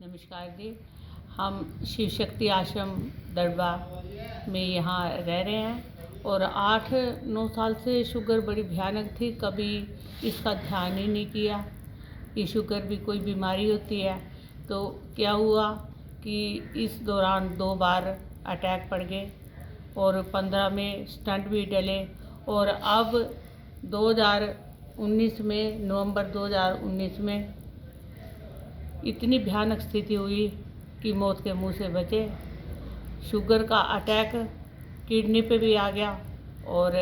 नमस्कार जी। हम शिव शक्ति आश्रम दड़बा में यहाँ रह रहे हैं और 8-9 साल से शुगर बड़ी भयानक थी। कभी इसका ध्यान ही नहीं किया कि शुगर भी कोई बीमारी होती है। तो क्या हुआ कि इस दौरान 2 बार अटैक पड़ गए और 15 में स्टंट भी डले और अब 2019 में नवंबर 2019 में इतनी भयानक स्थिति हुई कि मौत के मुंह से बचे। शुगर का अटैक किडनी पे भी आ गया और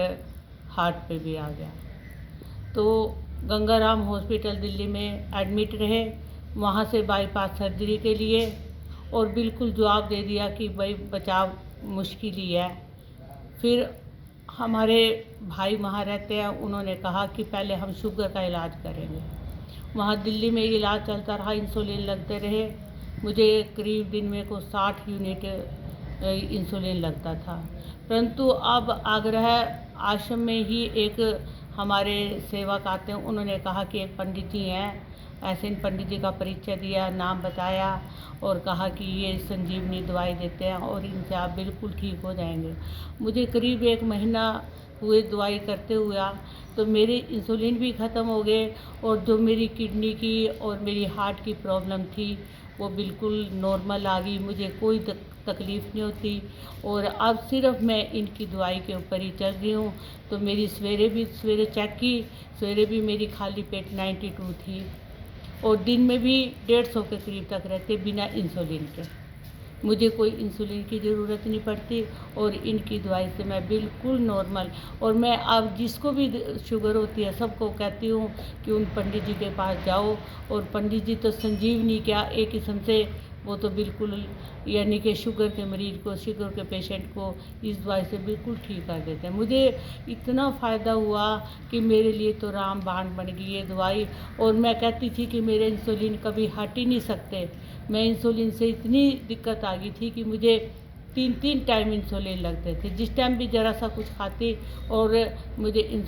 हार्ट पे भी आ गया। तो गंगाराम हॉस्पिटल दिल्ली में एडमिट रहे, वहाँ से बाईपास सर्जरी के लिए और बिल्कुल जवाब दे दिया कि भाई बचाव मुश्किल ही है। फिर हमारे भाई वहाँ रहते हैं, उन्होंने कहा कि पहले हम शुगर का इलाज करेंगे। वहाँ दिल्ली में इलाज चलता रहा, इंसुलिन लगते रहे। मुझे करीब दिन में को 60 यूनिट इंसुलिन लगता था। परंतु अब आगरा आश्रम में ही एक हमारे सेवक आते हैं, उन्होंने कहा कि एक पंडित जी हैं, ऐसे इन पंडित जी का परिचय दिया, नाम बताया और कहा कि ये संजीवनी दवाई देते हैं और इनसे आप बिल्कुल ठीक हो जाएंगे। मुझे करीब 1 महीना हुए दवाई करते हुआ, तो मेरे इंसुलिन भी ख़त्म हो गए और जो मेरी किडनी की और मेरी हार्ट की प्रॉब्लम थी वो बिल्कुल नॉर्मल आ गई। मुझे कोई तकलीफ़ नहीं होती और अब सिर्फ मैं इनकी दवाई के ऊपर ही चल रही हूँ। तो मेरी सवेरे चेक की, सवेरे भी मेरी खाली पेट 92 थी और दिन में भी 150 के करीब तक रहते बिना इंसुलिन के। मुझे कोई इंसुलिन की ज़रूरत नहीं पड़ती और इनकी दवाई से मैं बिल्कुल नॉर्मल। और मैं अब जिसको भी शुगर होती है सबको कहती हूँ कि उन पंडित जी के पास जाओ। और पंडित जी तो संजीवनी क्या एक किस्म से वो तो बिल्कुल यानी कि शुगर के मरीज़ को, शुगर के पेशेंट को इस दवाई से बिल्कुल ठीक कर देते हैं। मुझे इतना फ़ायदा हुआ कि मेरे लिए तो रामबाण बन गई ये दवाई। और मैं कहती थी कि मेरे इंसुलिन कभी हट ही नहीं सकते। मैं इंसुलिन से इतनी दिक्कत आ गई थी कि मुझे 3-3 टाइम इंसुलिन लगते थे। जिस टाइम भी ज़रा सा कुछ खाती और मुझे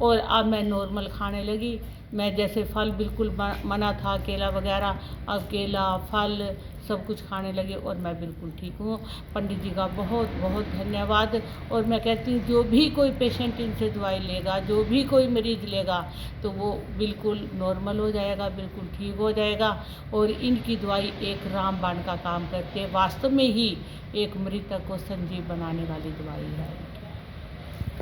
और अब मैं नॉर्मल खाने लगी। मैं जैसे फल बिल्कुल मना था, केला वगैरह, अब केला, फल सब कुछ खाने लगे और मैं बिल्कुल ठीक हूँ। पंडित जी का बहुत बहुत धन्यवाद। और मैं कहती हूँ जो भी कोई पेशेंट इनसे दवाई लेगा, जो भी कोई मरीज़ लेगा तो वो बिल्कुल नॉर्मल हो जाएगा, बिल्कुल ठीक हो जाएगा। और इनकी दवाई एक रामबाण का काम करती है। वास्तव में ही एक मृतक को संजीव बनाने वाली दवाई है।